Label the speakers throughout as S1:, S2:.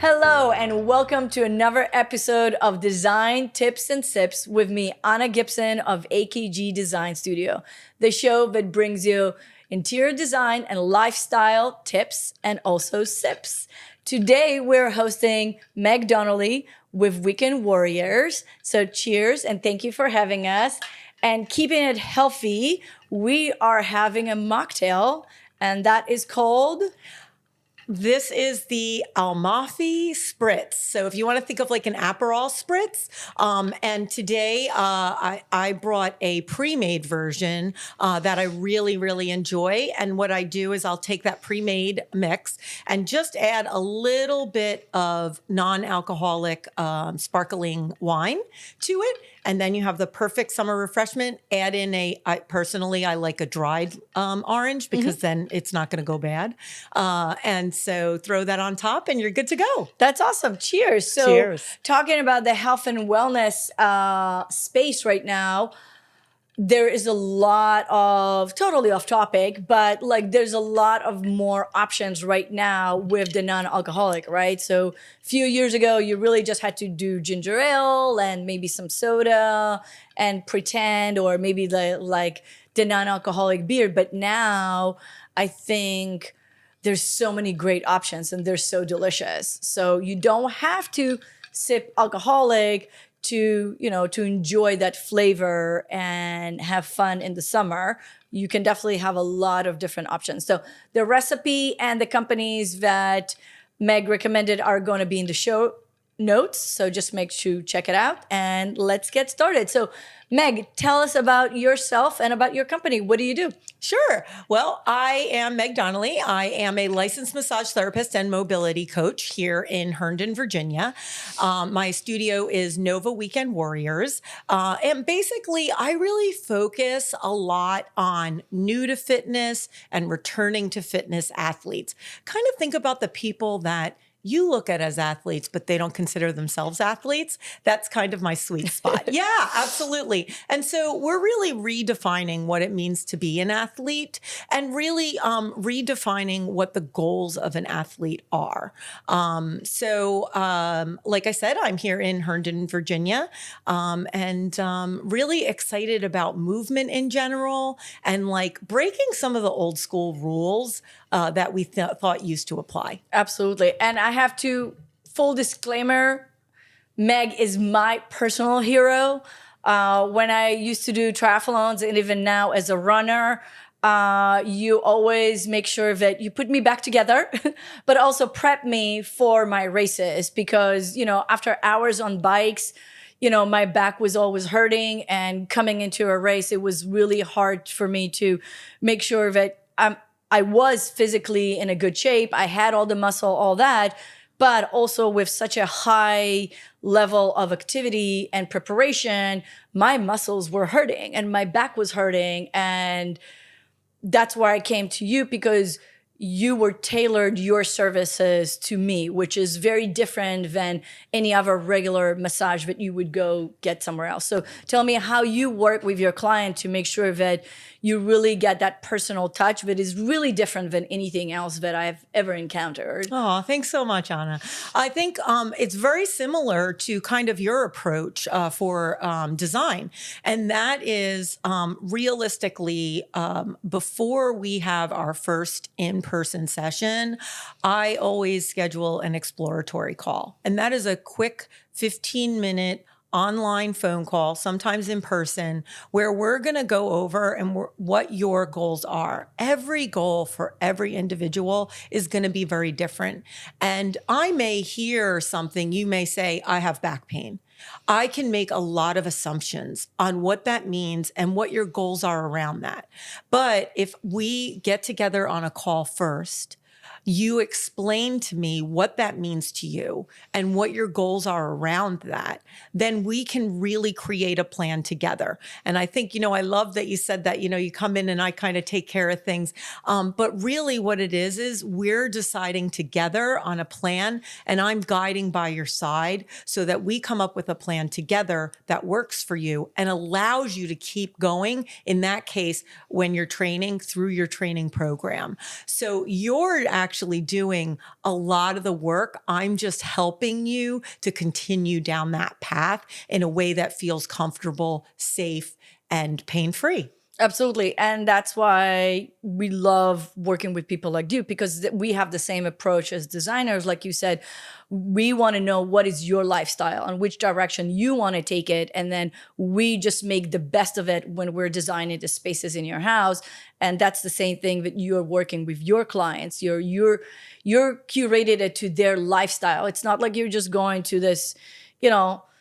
S1: Hello, and welcome to another episode of Design Tips and Sips with me, Anna Gibson of AKG Design Studio, the show that brings you interior design and lifestyle tips and also sips. Today, we're hosting Meg Donnelly with Weekend Warriors. So cheers and thank you for having us. And keeping it healthy, we are having a mocktail, and that is called...
S2: This is the AMALFI Spritz. So if you want to think of like an Aperol Spritz, and today I brought a pre-made version that I really, really enjoy. And what I do is I'll take that pre-made mix and just add a little bit of non-alcoholic sparkling wine to it. And then you have the perfect summer refreshment. Add in I like a dried orange because then it's not going to go bad. And so throw that on top and you're good to go.
S1: That's awesome. Cheers. So
S2: Cheers.
S1: Talking about the health and wellness space right now, there is a lot of, totally off topic, but like there's a lot of more options right now with the non-alcoholic, right? So a few years ago, you really just had to do ginger ale and maybe some soda and pretend, or maybe the non-alcoholic beer. But now I think there's so many great options and they're so delicious. So you don't have to sip alcoholic to enjoy that flavor and have fun in the summer. You can definitely have a lot of different options. So the recipe and the companies that Meg recommended are going to be in the show notes. So just make sure to check it out and let's get started. So Meg, tell us about yourself and about your company. What do you do?
S2: Sure. Well, I am Meg Donnelly. I am a licensed massage therapist and mobility coach here in Herndon, Virginia. My studio is Nova Weekend Warriors. And basically, I really focus a lot on new to fitness and returning to fitness athletes. Kind of think about the people that you look at as athletes, but they don't consider themselves athletes. That's kind of my sweet spot. Yeah, absolutely. And so we're really redefining what it means to be an athlete and really redefining what the goals of an athlete are. Like I said, I'm here in Herndon, Virginia, and really excited about movement in general and like breaking some of the old school rules that we thought used to apply.
S1: Absolutely. And I have to, full disclaimer, Meg is my personal hero. When I used to do triathlons and even now as a runner, you always make sure that you put me back together, but also prep me for my races because, after hours on bikes, my back was always hurting, and coming into a race, it was really hard for me to make sure that I was physically in a good shape. I had all the muscle, all that, but also with such a high level of activity and preparation, my muscles were hurting and my back was hurting. And that's why I came to you, because you were tailored your services to me, which is very different than any other regular massage that you would go get somewhere else. So tell me how you work with your client to make sure that you really get that personal touch that is really different than anything else that I've ever encountered.
S2: Oh, thanks so much, Anna. I think it's very similar to kind of your approach for design. And that is realistically, before we have our first in-person session, I always schedule an exploratory call. And that is a quick 15-minute online phone call, sometimes in person, where we're going to go over and what your goals are. Every goal for every individual is going to be very different. And I may hear something, you may say, I have back pain. I can make a lot of assumptions on what that means and what your goals are around that. But if we get together on a call first, you explain to me what that means to you and what your goals are around that, then we can really create a plan together. And I think, I love that you said that, you come in and I kind of take care of things. But really what it is we're deciding together on a plan, and I'm guiding by your side so that we come up with a plan together that works for you and allows you to keep going, in that case, when you're training through your training program. So you're actually actually doing a lot of the work. I'm just helping you to continue down that path in a way that feels comfortable, safe, and pain-free.
S1: Absolutely. And that's why we love working with people like you, because we have the same approach as designers. Like you said, we want to know what is your lifestyle and which direction you want to take it. And then we just make the best of it when we're designing the spaces in your house. And that's the same thing that you're working with your clients. You're curated it to their lifestyle. It's not like you're just going to this,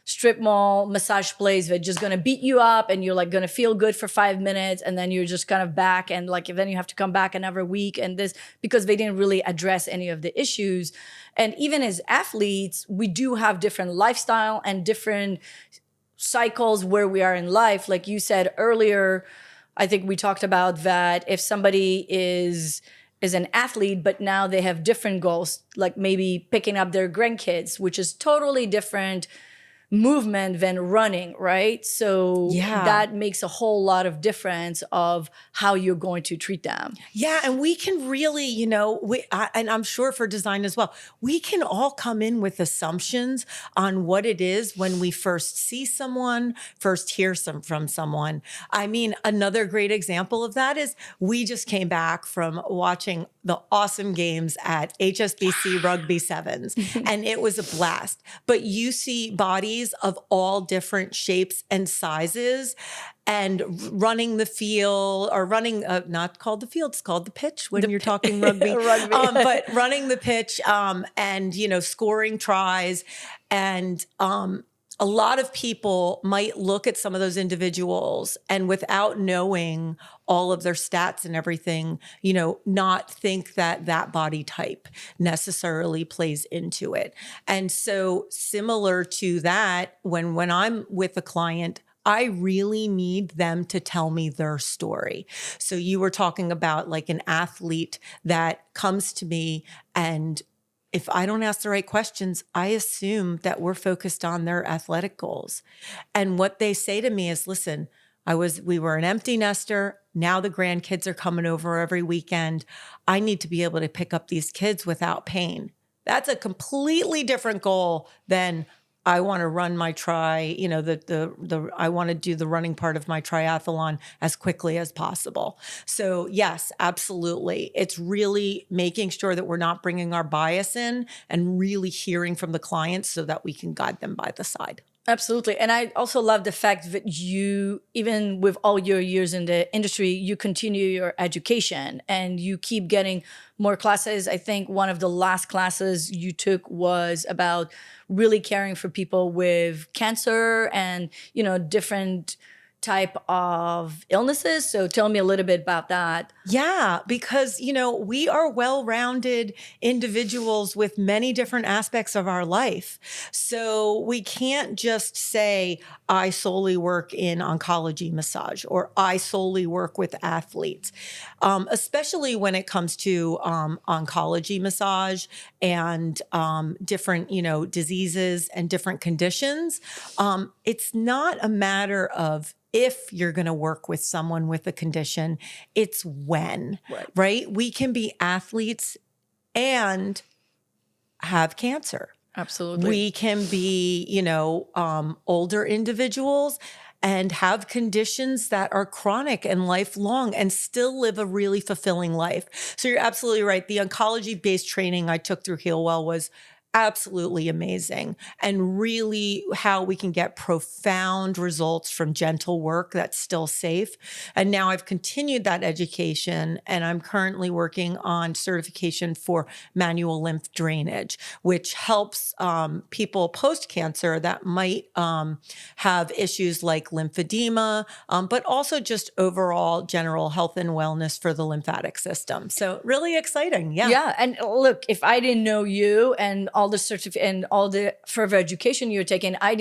S1: strip mall massage place that's just going to beat you up and you're like going to feel good for 5 minutes and then you're just kind of back, and like then you have to come back another week, and this because they didn't really address any of the issues. And even as athletes, we do have different lifestyle and different cycles where we are in life. Like you said earlier, I think we talked about that if somebody is an athlete, but now they have different goals, like maybe picking up their grandkids, which is totally different movement than running, right? So that makes a whole lot of difference of how you're going to treat them.
S2: Yeah, and we can really, and I'm sure for design as well, we can all come in with assumptions on what it is when we first see someone, first hear from someone. I mean, another great example of that is we just came back from watching the awesome games at HSBC Rugby Sevens, and it was a blast. But you see bodies of all different shapes and sizes and running the field, or running, not called the field, it's called the pitch when you're talking rugby. But running the pitch and, scoring tries. And a lot of people might look at some of those individuals and without knowing all of their stats and everything, not think that body type necessarily plays into it. And so similar to that, when I'm with a client, I really need them to tell me their story. So you were talking about like an athlete that comes to me, and if I don't ask the right questions, I assume that we're focused on their athletic goals. And what they say to me is, listen, we were an empty nester. Now the grandkids are coming over every weekend. I need to be able to pick up these kids without pain. That's a completely different goal than I want to run my I want to do the running part of my triathlon as quickly as possible. So yes, absolutely. It's really making sure that we're not bringing our bias in and really hearing from the clients so that we can guide them by the side.
S1: Absolutely. And I also love the fact that you, even with all your years in the industry, you continue your education and you keep getting more classes. I think one of the last classes you took was about really caring for people with cancer and, different type of illnesses. So tell me a little bit about that.
S2: Yeah, because, we are well-rounded individuals with many different aspects of our life. So we can't just say, I solely work in oncology massage or I solely work with athletes, especially when it comes to oncology massage and different, diseases and different conditions. It's not a matter of if you're going to work with someone with a condition, it's when, right? We can be athletes and have cancer.
S1: Absolutely.
S2: We can be, older individuals and have conditions that are chronic and lifelong and still live a really fulfilling life. So you're absolutely right. The oncology-based training I took through HealWell was absolutely amazing, and really how we can get profound results from gentle work that's still safe. And now I've continued that education, and I'm currently working on certification for manual lymph drainage, which helps people post-cancer that might have issues like lymphedema, but also just overall general health and wellness for the lymphatic system. So really exciting. Yeah.
S1: Yeah. And look, if I didn't know you and all the and all the further education you're taking, I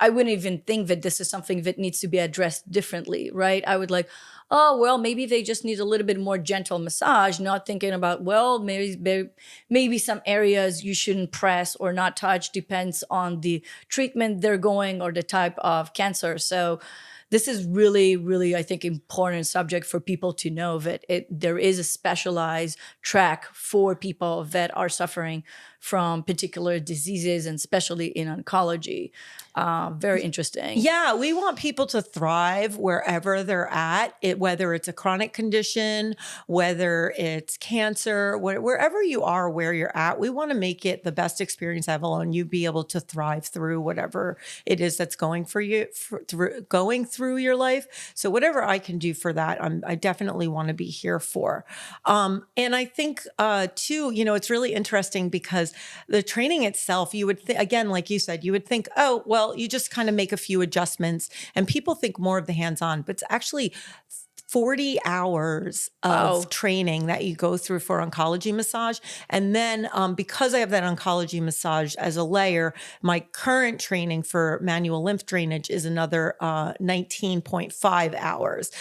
S1: I wouldn't even think that this is something that needs to be addressed differently, right? I would like, oh, well, maybe they just need a little bit more gentle massage, not thinking about, well, maybe some areas you shouldn't press or not touch, depends on the treatment they're going or the type of cancer. So this is really, really, I think, important subject for people to know that there is a specialized track for people that are suffering from particular diseases, and especially in oncology. Very interesting.
S2: Yeah, we want people to thrive wherever they're at, whether it's a chronic condition, whether it's cancer, wherever you are, where you're at. We want to make it the best experience ever, and you be able to thrive through whatever it is that's going for you, going through your life. So whatever I can do for that, I definitely want to be here for. And I think too, it's really interesting because the training itself, you would again, like you said, you would think, oh, well, you just kind of make a few adjustments, and people think more of the hands-on, but it's actually 40 hours of training that you go through for oncology massage. And then because I have that oncology massage as a layer, my current training for manual lymph drainage is another 19.5 hours.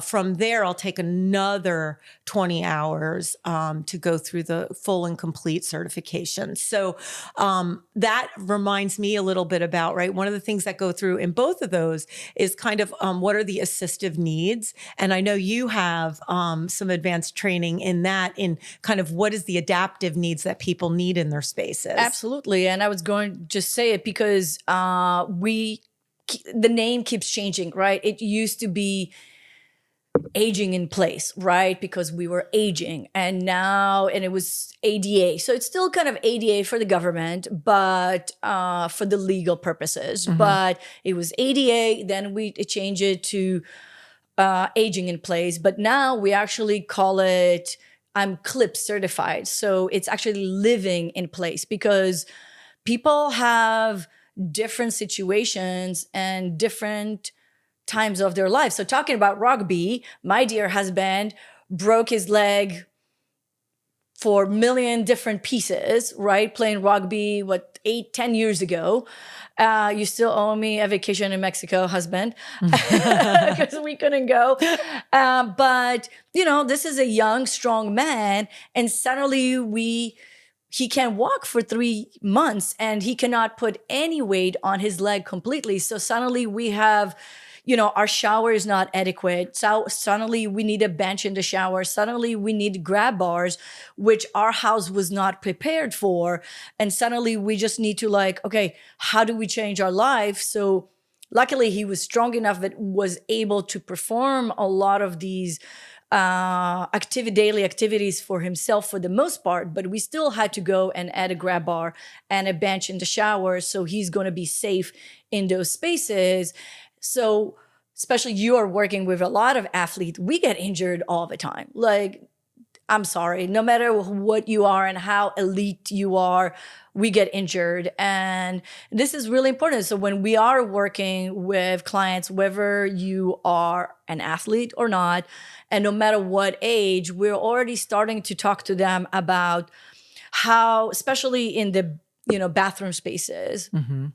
S2: From there, I'll take another 20 hours to go through the full and complete certification. So that reminds me a little bit about, right, one of the things that go through in both of those is kind of what are the assistive needs? And I know you have some advanced training in that, in kind of what is the adaptive needs that people need in their spaces.
S1: Absolutely. And I was going to just say it because the name keeps changing, right? It used to be aging in place, right? Because we were aging, and it was ADA. So it's still kind of ADA for the government, but for the legal purposes. Mm-hmm. But it was ADA, then we changed it to aging in place, but now we actually call it, I'm CLIP certified. So it's actually living in place, because people have different situations and different times of their life. So talking about rugby, my dear husband broke his leg for a million different pieces, right? Playing rugby, 8-10 years ago. You still owe me a vacation in Mexico, husband, because we couldn't go. But, this is a young, strong man, and suddenly he can walk for 3 months and he cannot put any weight on his leg completely. So suddenly we have, our shower is not adequate. So suddenly we need a bench in the shower. Suddenly we need grab bars, which our house was not prepared for. And suddenly we just need to okay, how do we change our life? So luckily he was strong enough that was able to perform a lot of these daily activities for himself for the most part, but we still had to go and add a grab bar and a bench in the shower. So he's going to be safe in those spaces. So especially you are working with a lot of athletes, we get injured all the time. I'm sorry, no matter what you are and how elite you are, we get injured. And this is really important. So when we are working with clients, whether you are an athlete or not, and no matter what age, we're already starting to talk to them about how, especially in the bathroom spaces, mm-hmm.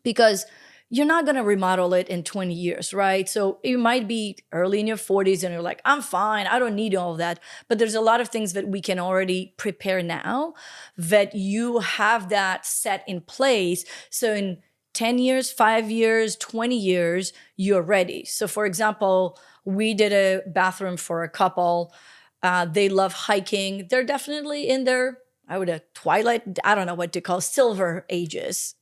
S1: because you're not going to remodel it in 20 years, right? So you might be early in your 40s and you're like, I'm fine, I don't need all of that. But there's a lot of things that we can already prepare now, that you have that set in place. So in 10 years, 5 years, 20 years, you're ready. So for example, we did a bathroom for a couple. They love hiking. They're definitely in their, twilight, I don't know what to call, silver ages.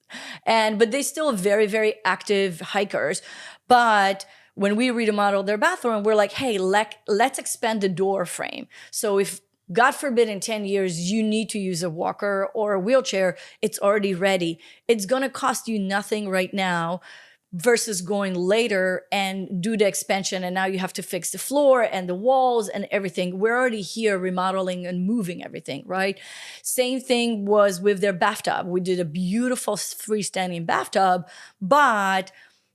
S1: But they still very, very active hikers. But when we remodeled their bathroom, we're like, hey, let's expand the door frame. So if, God forbid, in 10 years, you need to use a walker or a wheelchair, it's already ready. It's going to cost you nothing right now versus going later and do the expansion. And now you have to fix the floor and the walls and everything. We're already here remodeling and moving everything, right? Same thing was with their bathtub. We did a beautiful freestanding bathtub, but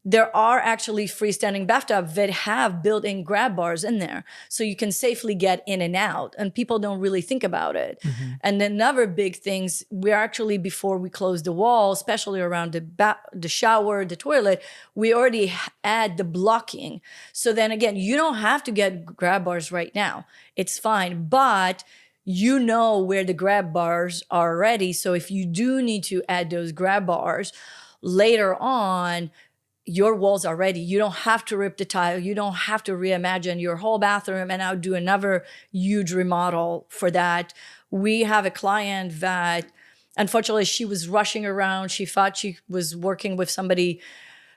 S1: there are actually freestanding bathtubs that have built-in grab bars in there. So you can safely get in and out, and people don't really think about it. And another big things, we're actually, before we close the wall, especially around the shower, the toilet, we already add the blocking. So then again, you don't have to get grab bars right now. It's fine, but you know where the grab bars are already. So if you do need to add those grab bars later on, your walls are ready. You don't have to rip the tile. You don't have to reimagine your whole bathroom and now do another huge remodel for that. We have a client that, unfortunately, she was rushing around. She thought she was working with somebody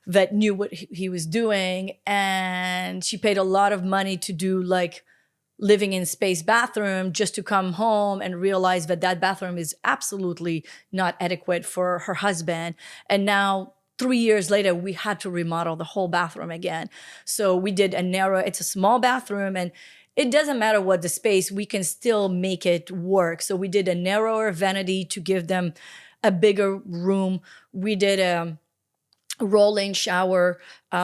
S1: that knew what he was doing. And she paid a lot of money to do like living in space bathroom, just to come home and realize that that bathroom is absolutely not adequate for her husband. And now 3 years later, we had to remodel the whole bathroom again. So we did it's a small bathroom, and it doesn't matter what the space, we can still make it work. So we did a narrower vanity to give them a bigger room. We did a roll-in shower.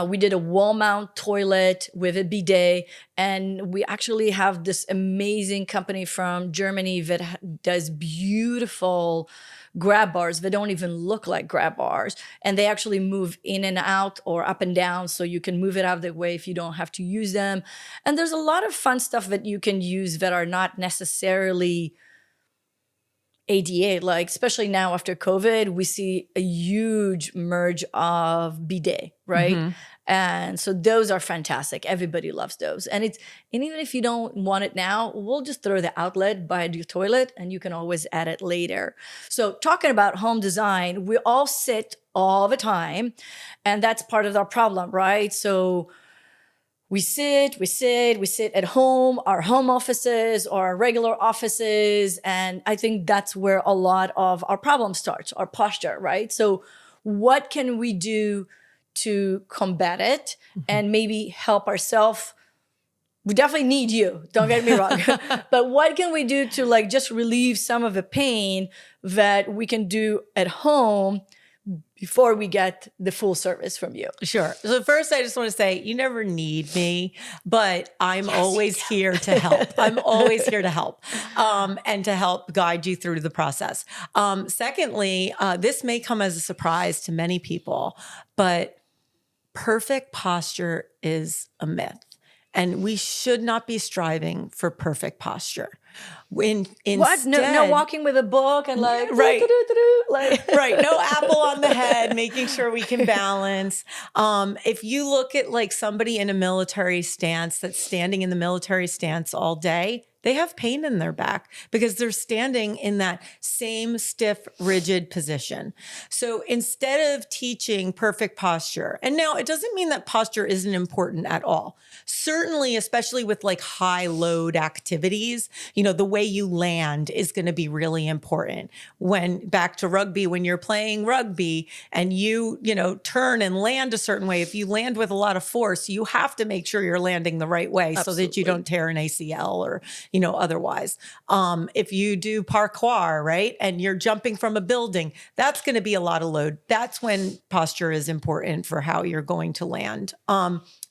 S1: We did a wall mount toilet with a bidet. And we actually have this amazing company from Germany that does beautiful grab bars that don't even look like grab bars. And they actually move in and out or up and down, so you can move it out of the way if you don't have to use them. And there's a lot of fun stuff that you can use that are not necessarily ADA, like especially now after COVID, we see a huge merge of bidet, right? And so those are fantastic. Everybody loves those. And even if you don't want it now, we'll just throw the outlet by your toilet and you can always add it later. So talking about home design, we all sit all the time, and that's part of our problem, right? So we sit at home, our home offices or our regular offices. And I think that's where a lot of our problem starts, our posture, right? So what can we do to combat it and maybe help ourselves? We definitely need you, don't get me wrong. But what can we do to like just relieve some of the pain that we can do at home before we get the full service from you?
S2: Sure. So first, I just want to say, you never need me, but I'm always here to help. I'm always here to help, and to help guide you through the process. Secondly, this may come as a surprise to many people, but perfect posture is a myth. And we should not be striving for perfect posture.
S1: What? No walking with a book and like,
S2: right.
S1: Like
S2: Right. No apple on the head, making sure we can balance. If you look at like somebody in a military stance that's standing in the military stance all day, they have pain in their back because they're standing in that same stiff, rigid position. So instead of teaching perfect posture, and now it doesn't mean that posture isn't important at all. Certainly, especially with like high load activities, the way you land is going to be really important. When back to rugby, when you're playing rugby and you turn and land a certain way, if you land with a lot of force, you have to make sure you're landing the right way. Absolutely. So that you don't tear an ACL or otherwise. If you do parkour, right, and you're jumping from a building, that's going to be a lot of load. That's when posture is important for how you're going to land.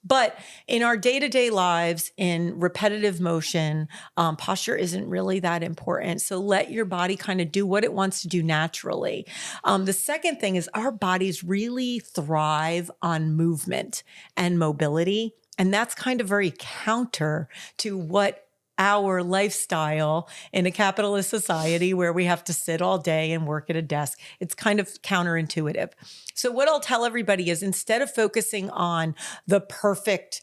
S2: But in our day-to-day lives, in repetitive motion, posture isn't really that important. So let your body kind of do what it wants to do naturally. The second thing is our bodies really thrive on movement and mobility. And that's kind of very counter to what our lifestyle in a capitalist society where we have to sit all day and work at a desk. It's kind of counterintuitive. So what I'll tell everybody is instead of focusing on the perfect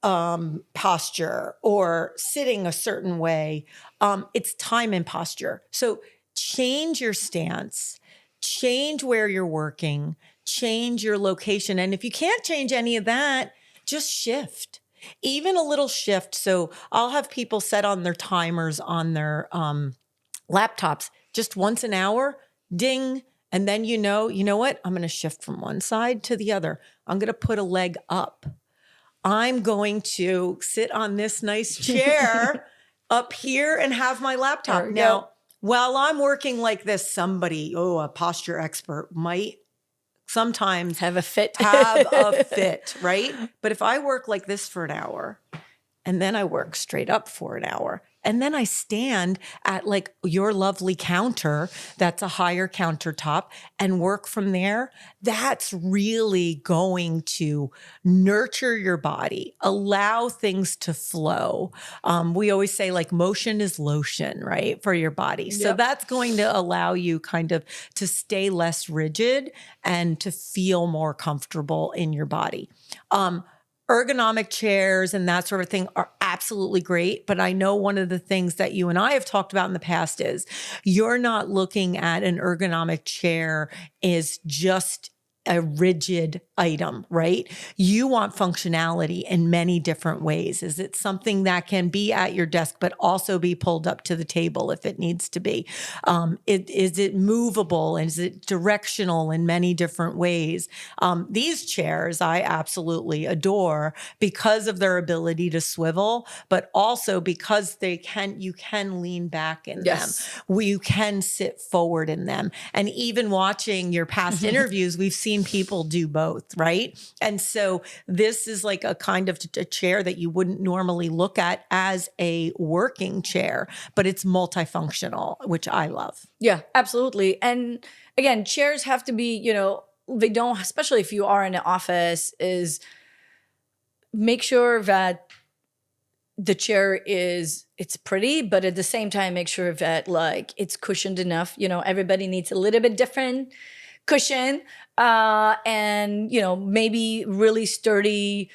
S2: posture or sitting a certain way, it's time and posture. So change your stance, change where you're working, change your location. And if you can't change any of that, just shift. Even a little shift. So I'll have people set on their timers on their laptops just once an hour, ding. And then you know what? I'm going to shift from one side to the other. I'm going to put a leg up. I'm going to sit on this nice chair up here and have my laptop. Now, while I'm working like this, somebody, a posture expert might sometimes
S1: Have a fit.
S2: have a fit, right? But if I work like this for an hour and then I work straight up for an hour and then I stand at like your lovely counter that's a higher countertop and work from there, that's really going to nurture your body, allow things to flow. We always say like motion is lotion, right? For your body. So
S1: Yep.
S2: that's going to allow you kind of to stay less rigid and to feel more comfortable in your body. Ergonomic chairs and that sort of thing are absolutely great. But I know one of the things that you and I have talked about in the past is you're not looking at an ergonomic chair as just a rigid item, right? You want functionality in many different ways. Is it something that can be at your desk, but also be pulled up to the table if it needs to be? Is it movable? Is it directional in many different ways? These chairs I absolutely adore because of their ability to swivel, but also because you can lean back in
S1: Yes.
S2: them. You can sit forward in them. And even watching your past interviews, we've seen people do both, right? And so this is like a kind of a chair that you wouldn't normally look at as a working chair, but it's multifunctional, which I love.
S1: Yeah, absolutely. And again, chairs have to be, they don't, especially if you are in an office, is make sure that the chair it's pretty, but at the same time, make sure that like it's cushioned enough. Everybody needs a little bit different cushion, and maybe really sturdy.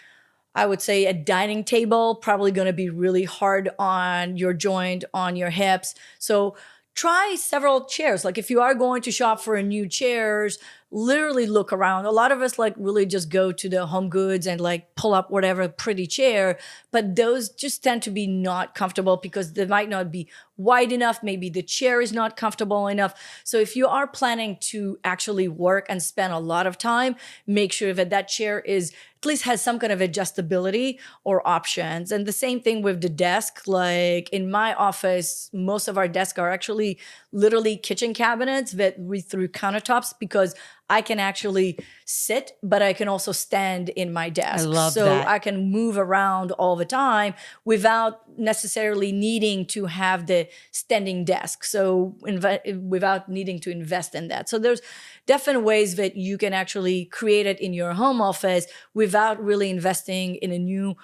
S1: I would say a dining table, probably going to be really hard on your joint, on your hips. So try several chairs. Like if you are going to shop for a new chairs, literally look around. A lot of us like really just go to the Home Goods and like pull up whatever pretty chair, but those just tend to be not comfortable because they might not be wide enough. Maybe the chair is not comfortable enough. So if you are planning to actually work and spend a lot of time, make sure that chair is at least has some kind of adjustability or options. And the same thing with the desk. Like in my office, most of our desks are actually literally kitchen cabinets that we through countertops because I can actually sit, but I can also stand in my desk.
S2: I love
S1: so
S2: that.
S1: I can move around all the time without necessarily needing to have the standing desk. So without needing to invest in that. So there's different ways that you can actually create it in your home office without really investing in a new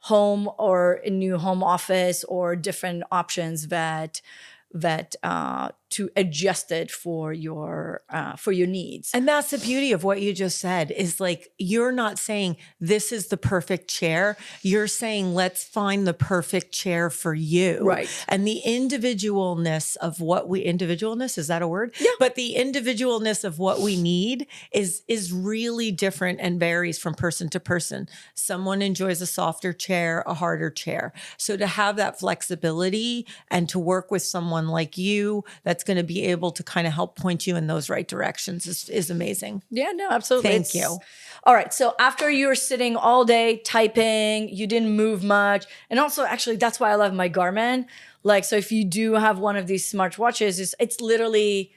S1: home or a new home office or different options that to adjust it for your needs.
S2: And that's the beauty of what you just said is like, you're not saying this is the perfect chair. You're saying, let's find the perfect chair for you.
S1: Right.
S2: And the individualness of individualness, is that a word?
S1: Yeah.
S2: But the individualness of what we need is really different and varies from person to person. Someone enjoys a softer chair, a harder chair. So to have that flexibility and to work with someone like you that's going to be able to kind of help point you in those right directions is amazing.
S1: Yeah, no, absolutely.
S2: Thank you.
S1: All right. So after you're sitting all day typing, you didn't move much. And also, actually, that's why I love my Garmin. Like, so if you do have one of these smart watches, it's literally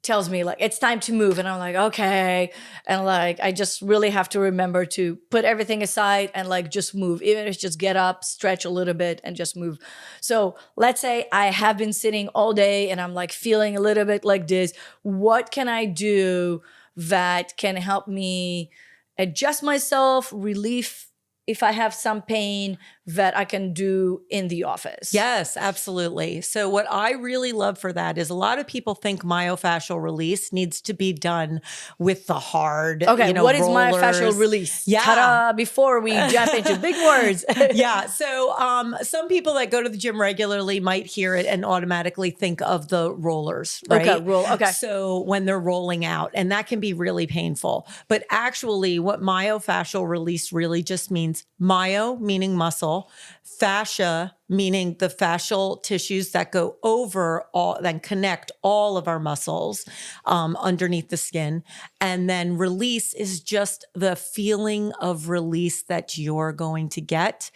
S1: tells me like, it's time to move. And I'm like, okay. And like, I just really have to remember to put everything aside and like, just move. Even if it's just get up, stretch a little bit and just move. So let's say I have been sitting all day and I'm like feeling a little bit like this. What can I do that can help me adjust myself, relief if I have some pain that I can do in the office?
S2: Yes, absolutely. So what I really love for that is a lot of people think myofascial release needs to be done with the hard,
S1: Okay, what is
S2: rollers.
S1: myofascial release?
S2: Yeah.
S1: Ta-da, before we jump into big words.
S2: Yeah. So some people that go to the gym regularly might hear it and automatically think of the rollers, right?
S1: Okay.
S2: So when they're rolling out, and that can be really painful. But actually what myofascial release really just means, myo meaning muscle, fascia meaning the fascial tissues that go over all, then connect all of our muscles underneath the skin. And then release is just the feeling of release that you're going to get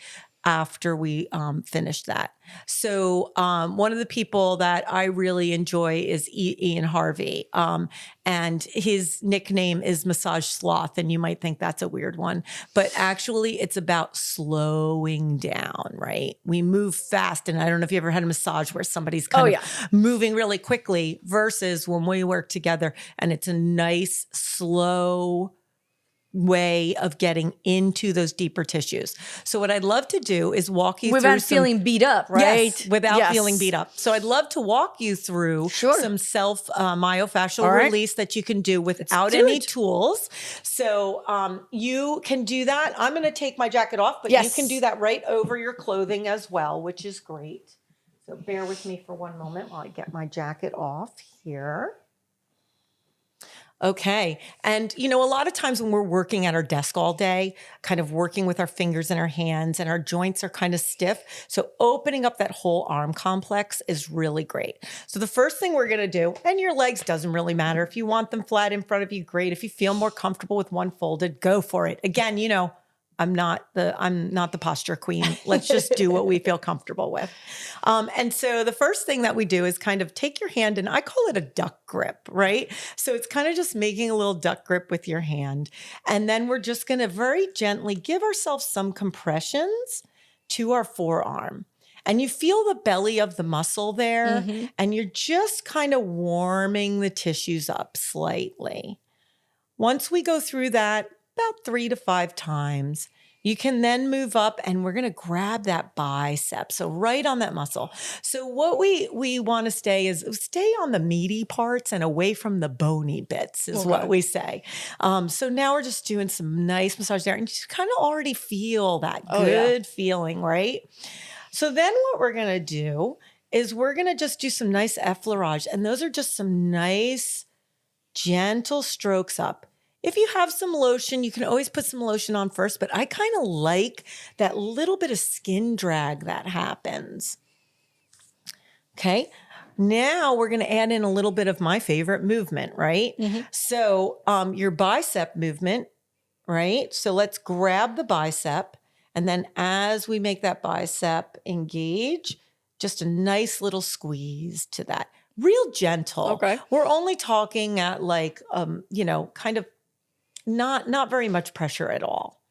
S2: after we finish that. So one of the people that I really enjoy is Ian Harvey. And his nickname is Massage Sloth. And you might think that's a weird one, but actually it's about slowing down, right? We move fast. And I don't know if you ever had a massage where somebody's kind of moving really quickly versus when we work together and it's a nice, slow way of getting into those deeper tissues. So what I'd love to do is walk you
S1: without feeling beat up, right?
S2: Yes, without feeling beat up. So I'd love to walk you through some self myofascial release that you can do without any tools. So you can do that. I'm going to take my jacket off, but you can do that right over your clothing as well, which is great. So bear with me for one moment while I get my jacket off here. Okay. And, you know, a lot of times when we're working at our desk all day, kind of working with our fingers and our hands and our joints are kind of stiff. So opening up that whole arm complex is really great. So the first thing we're going to do, and your legs doesn't really matter. If you want them flat in front of you, great. If you feel more comfortable with one folded, go for it. Again, you know, I'm not the posture queen. Let's just do what we feel comfortable with. And so the first thing that we do is kind of take your hand, and I call it a duck grip, right? So it's kind of just making a little duck grip with your hand. And then we're just going to very gently give ourselves some compressions to our forearm. And you feel the belly of the muscle there, and you're just kind of warming the tissues up slightly. Once we go through that, about 3 to 5 times. You can then move up and we're going to grab that bicep. So right on that muscle. So what we want to stay on the meaty parts and away from the bony bits is what we say. So now we're just doing some nice massage there and you just kind of already feel that good feeling, right? So then what we're going to do is we're going to just do some nice effleurage. And those are just some nice, gentle strokes up. If you have some lotion, you can always put some lotion on first, but I kind of like that little bit of skin drag that happens. Okay. Now we're going to add in a little bit of my favorite movement, right? So your bicep movement, right? So let's grab the bicep. And then as we make that bicep engage, just a nice little squeeze to that. Real gentle.
S1: Okay.
S2: We're only talking at like, you know, kind of not very much pressure at all.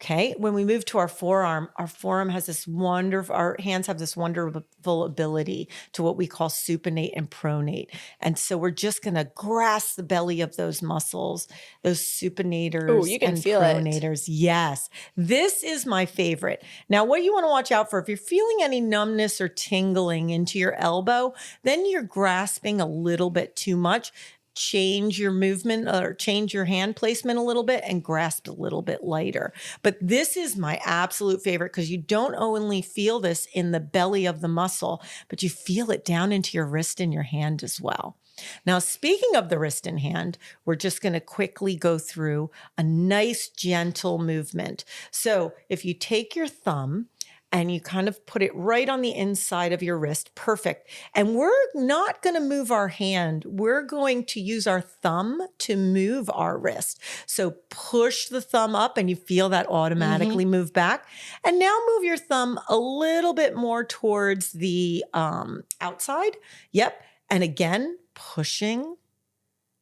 S2: Okay. When we move to our forearm has this our hands have this wonderful ability to what we call supinate and pronate. And so we're just going to grasp the belly of those muscles, those supinators
S1: you can
S2: and
S1: feel
S2: pronators. Yes. This is my favorite. Now, what you want to watch out for, if you're feeling any numbness or tingling into your elbow, then you're grasping a little bit too much. Change your movement or change your hand placement a little bit and grasp a little bit lighter. But this is my absolute favorite because you don't only feel this in the belly of the muscle, but you feel it down into your wrist and your hand as well. Now, speaking of the wrist and hand, we're just going to quickly go through a nice, gentle movement. So if you take your thumb and you kind of put it right on the inside of your wrist. Perfect. And we're not going to move our hand. We're going to use our thumb to move our wrist. So push the thumb up and you feel that automatically move back. And now move your thumb a little bit more towards the outside. Yep. And again, pushing.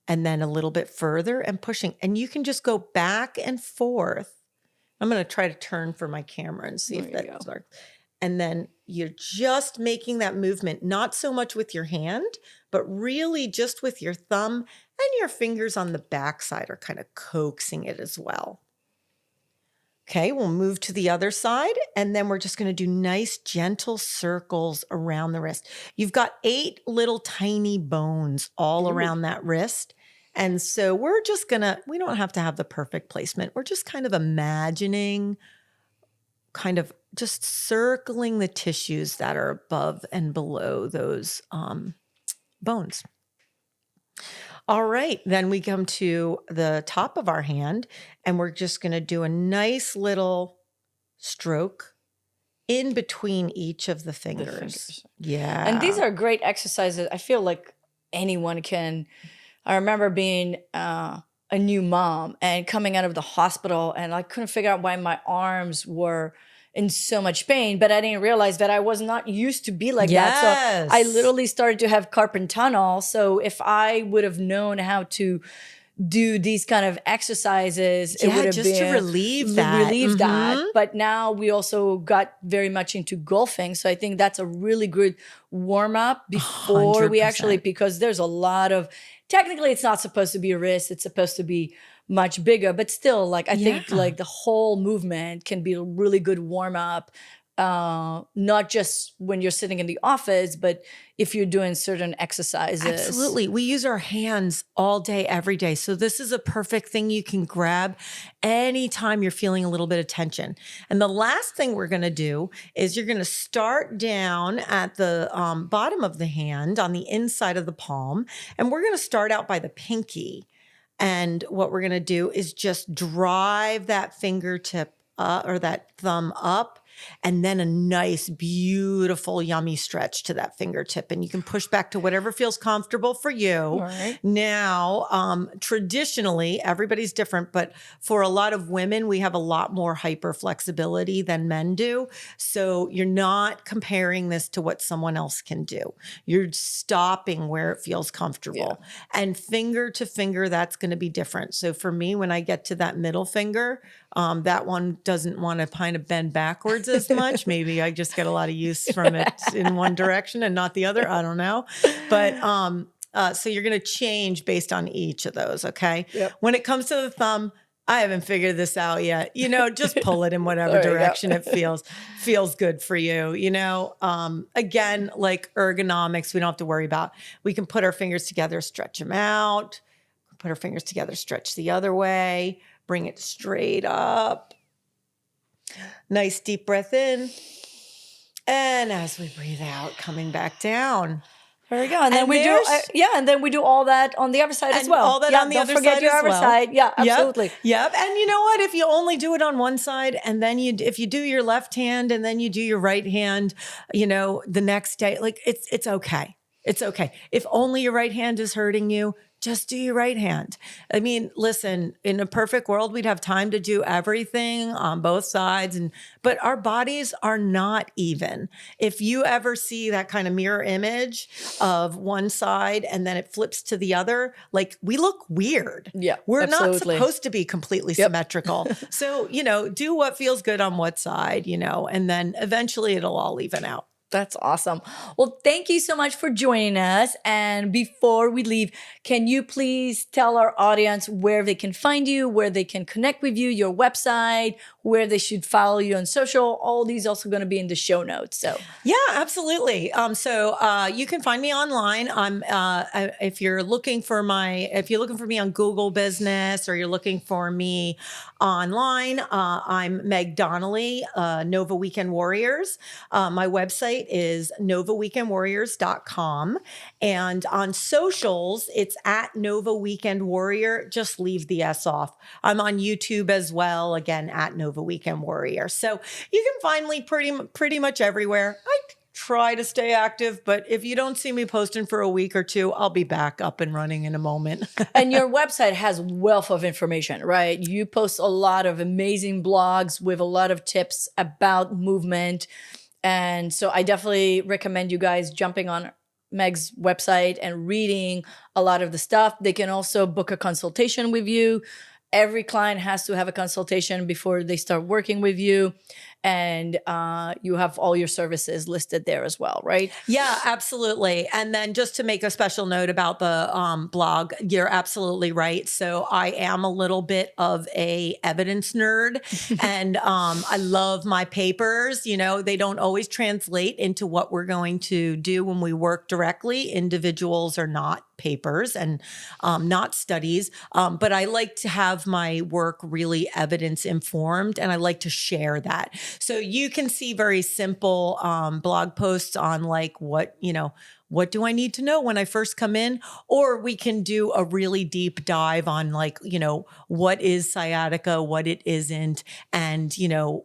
S2: And then a little bit further and pushing. And you can just go back and forth. I'm going to try to turn for my camera and see if that works. And then you're just making that movement, not so much with your hand, but really just with your thumb and your fingers on the backside are kind of coaxing it as well. Okay, we'll move to the other side, and then we're just going to do nice, gentle circles around the wrist. You've got 8 little tiny bones all around that wrist. And so we're just we don't have to have the perfect placement. We're just kind of imagining, kind of just circling the tissues that are above and below those bones. All right, then we come to the top of our hand and we're just going to do a nice little stroke in between each of the fingers. Yeah.
S1: And these are great exercises. I feel like anyone can. I remember being a new mom and coming out of the hospital, and I couldn't figure out why my arms were in so much pain, but I didn't realize that I was not used to be like that. So I literally started to have carpal tunnel. So if I would have known how to do these kind of exercises, it would have
S2: just
S1: been
S2: to relieve that.
S1: But now we also got very much into golfing. So I think that's a really good warm up before we actually, because there's a lot of, technically it's not supposed to be a wrist. It's supposed to be much bigger, but still, like, I think like the whole movement can be a really good warm up. Not just when you're sitting in the office, but if you're doing certain exercises.
S2: Absolutely. We use our hands all day, every day. So this is a perfect thing you can grab anytime you're feeling a little bit of tension. And the last thing we're going to do is you're going to start down at the bottom of the hand on the inside of the palm. And we're going to start out by the pinky. And what we're going to do is just drive that fingertip or that thumb up, and then a nice, beautiful, yummy stretch to that fingertip. And you can push back to whatever feels comfortable for you.
S1: All right.
S2: Now, traditionally, everybody's different, but for a lot of women, we have a lot more hyper flexibility than men do. So you're not comparing this to what someone else can do. You're stopping where it feels comfortable. Yeah. And finger to finger, that's going to be different. So for me, when I get to that middle finger, that one doesn't want to kind of bend backwards as much. Maybe I just get a lot of use from it in one direction and not the other. I don't know. But so you're going to change based on each of those. Okay.
S1: Yep.
S2: When it comes to the thumb, I haven't figured this out yet. Just pull it in whatever direction it feels good for you. Again, like ergonomics, we don't have to worry about. We can put our fingers together, stretch them out, put our fingers together, stretch the other way. Bring it straight up. Nice deep breath in. And as we breathe out, coming back down.
S1: There we go. And then we do, and then we do all that on the other side as well.
S2: All that on the other side as well.
S1: Don't forget your other side. Yeah, absolutely.
S2: Yep. And you know what? If you only do it on one side, and then if you do your left hand and then you do your right hand, the next day, like it's okay. It's okay. If only your right hand is hurting you, just do your right hand. I mean, listen, in a perfect world, we'd have time to do everything on both sides. But our bodies are not even. If you ever see that kind of mirror image of one side and then it flips to the other, like we look weird.
S1: Yeah,
S2: we're not supposed to be completely symmetrical. So, do what feels good on what side, and then eventually it'll all even out.
S1: That's awesome. Well, thank you so much for joining us. And before we leave, can you please tell our audience where they can find you, where they can connect with you, your website, where they should follow you on social? All these also going to be in the show notes. So
S2: yeah, absolutely. So you can find me online. If you're looking for me on Google Business, or you're looking for me online, I'm Meg Donnelly, Nova Weekend Warriors. My website is novaweekendwarriors.com. And on socials, it's at Nova Weekend Warrior. Just leave the S off. I'm on YouTube as well, again, at Nova Weekend Warrior. So you can find me pretty much everywhere. I try to stay active, but if you don't see me posting for a week or two, I'll be back up and running in a moment.
S1: And your website has wealth of information, right? You post a lot of amazing blogs with a lot of tips about movement. And so I definitely recommend you guys jumping on Meg's website and reading a lot of the stuff. They can also book a consultation with you. Every client has to have a consultation before they start working with you. And you have all your services listed there as well, right?
S2: Yeah, absolutely. And then just to make a special note about the blog, you're absolutely right. So I am a little bit of a evidence nerd, and I love my papers. They don't always translate into what we're going to do when we work directly. Individuals are not papers and not studies, but I like to have my work really evidence informed, and I like to share that. So you can see very simple blog posts on like what do I need to know when I first come in? Or we can do a really deep dive on like, what is sciatica, what it isn't, and,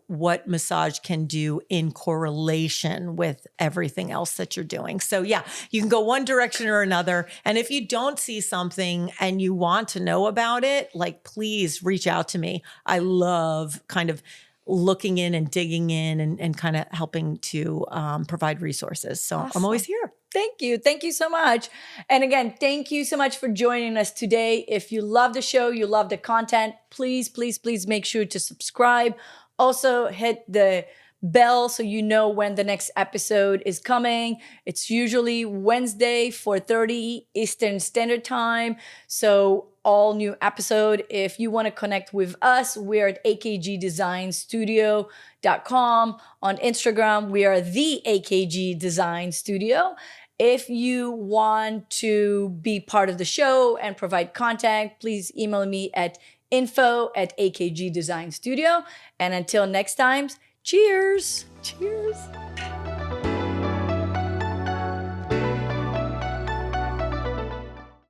S2: what massage can do in correlation with everything else that you're doing. So yeah, you can go one direction or another. And if you don't see something and you want to know about it, like, please reach out to me. I love kind of looking in and digging in and kind of helping to provide resources. So
S1: Awesome.
S2: I'm always here.
S1: Thank you. Thank you so much. And again, thank you so much for joining us today. If you love the show, you love the content, please, please, please make sure to subscribe. Also hit the bell so you know when the next episode is coming. It's usually Wednesday, 4:30 Eastern Standard Time. So all new episode. If you want to connect with us, we're at akgdesignstudio.com. On Instagram, we are the AKG Design Studio. If you want to be part of the show and provide contact, please email me at info@akgdesignstudio. And until next time, cheers. Cheers.